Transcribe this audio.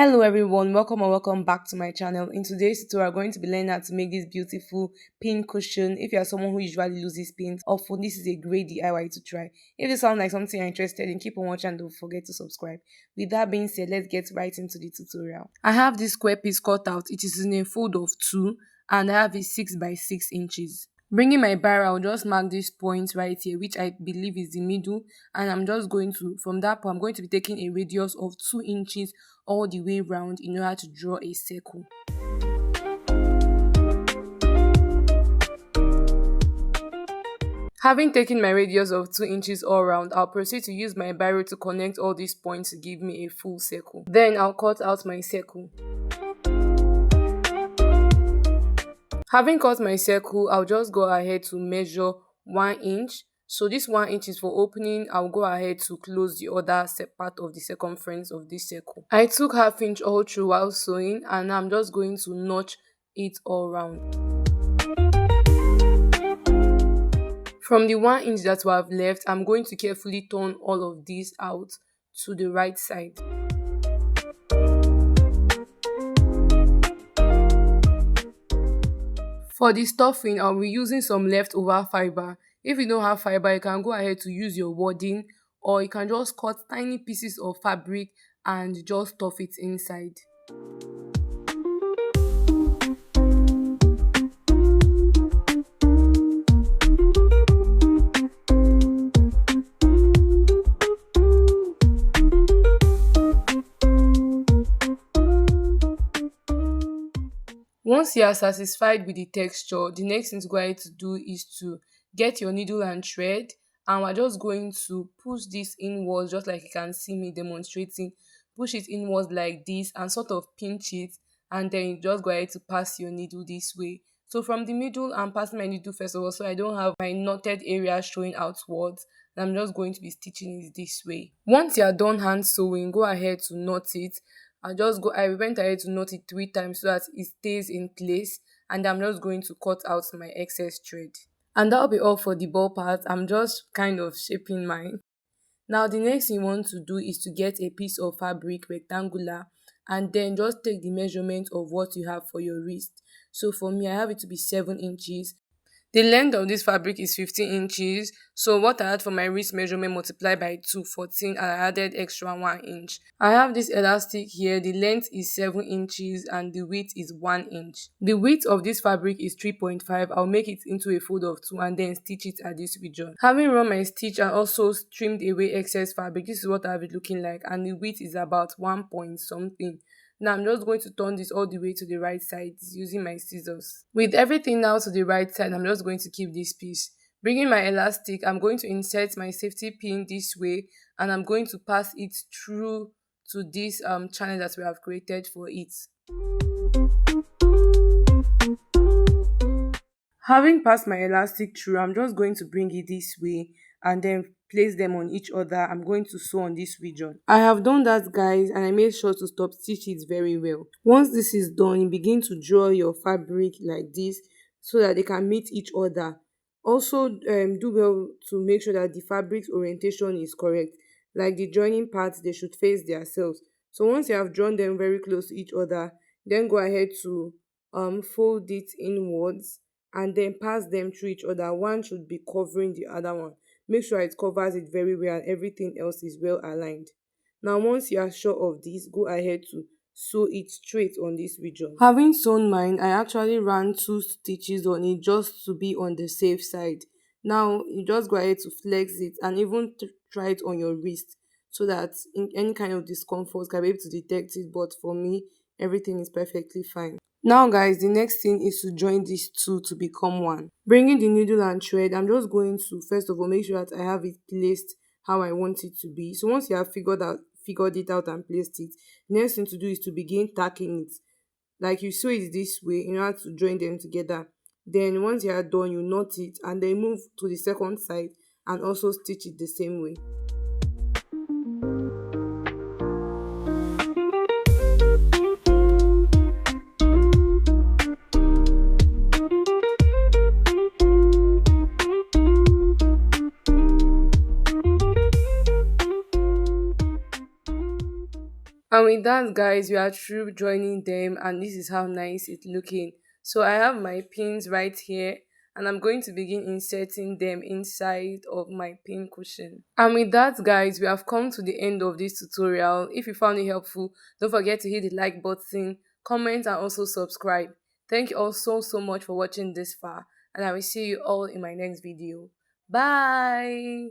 Hello everyone, welcome or welcome back to my channel. In today's tutorial, we're going to be learning how to make this beautiful pin cushion. If you are someone who usually loses pins, often this is a great DIY to try. If this sounds like something you're interested in, keep on watching and don't forget to subscribe. With that being said, let's get right into the tutorial. I have this square piece cut out. It is in a fold of 2 and I have it 6 by 6 inches. Bringing my bar, I'll just mark this point right here, which I believe is the middle, and I'm just going to, from that point, I'm going to be taking a radius of 2 inches all the way round in order to draw a circle. Having taken my radius of 2 inches all round, I'll proceed to use my biro to connect all these points to give me a full circle. Then I'll cut out my circle. Having cut my circle, I'll just go ahead to measure 1 inch. So this 1 inch is for opening. I'll go ahead to close the other part of the circumference of this circle. I took ½ inch all through while sewing, and I'm just going to notch it all round. From the 1 inch that we have left, I'm going to carefully turn all of these out to the right side. For the stuffing, I'll be using some leftover fiber. If you don't have fiber, you can go ahead to use your wadding, or you can just cut tiny pieces of fabric and just stuff it inside. Once you are satisfied with the texture, the next thing to go ahead to do is to get your needle and thread, and we're just going to push this inwards, just like you can see me demonstrating. Push it inwards like this and sort of pinch it, and then you just go ahead to pass your needle this way. So from the middle, I'm passing my needle first of all, so I don't have my knotted area showing outwards. And I'm just going to be stitching it this way. Once you're done hand sewing, go ahead to knot it. I went ahead to knot it 3 times so that it stays in place, and I'm just going to cut out my excess thread. And that'll be all for the ball part. I'm just kind of shaping mine. Now the next thing you want to do is to get a piece of fabric rectangular, and then just take the measurement of what you have for your wrist. So for me, I have it to be 7 inches. The length of this fabric is 15 inches, so what I had for my wrist measurement multiplied by 2, 14, and I added extra 1 inch. I have this elastic here. The length is 7 inches and the width is 1 inch. The width of this fabric is 3.5. I'll make it into a fold of 2 and then stitch it at this region. Having run my stitch and also trimmed away excess fabric, this is what I have it looking like, and the width is about 1 point something. Now I'm just going to turn this all the way to the right side using my scissors. With everything now to the right side, I'm just going to keep this piece. Bringing my elastic, I'm going to insert my safety pin this way, and I'm going to pass it through to this channel that we have created for it. Having passed my elastic through, I'm just going to bring it this way and then place them on each other. I'm going to sew on this region. I have done that, guys, and I made sure to stop stitch it very well. Once this is done, you begin to draw your fabric like this so that they can meet each other. Also, do well to make sure that the fabric's orientation is correct. Like the joining parts, they should face themselves. So once you have drawn them very close to each other, then go ahead to fold it inwards and then pass them through each other. One should be covering the other one. Make sure it covers it very well and everything else is well aligned. Now once you are sure of this, go ahead to sew it straight on this region. Having sewn mine, I actually ran 2 stitches on it just to be on the safe side. Now you just go ahead to flex it and even try it on your wrist so that in any kind of discomfort can be able to detect it, but for me everything is perfectly fine. Now guys, the next thing is to join these two to become one. Bringing the needle and thread, I'm just going to first of all make sure that I have it placed how I want it to be. So once you have figured it out and placed it, the next thing to do is to begin tacking it. Like you sew it this way in order to join them together. Then once you are done, you knot it and then move to the second side and also stitch it the same way. And with that, guys, we are through joining them, and this is how nice it's looking. So I have my pins right here, and I'm going to begin inserting them inside of my pin cushion. And with that, guys, we have come to the end of this tutorial. If you found it helpful, don't forget to hit the like button, comment, and also subscribe. Thank you all so much for watching this far, and I will see you all in my next video. Bye.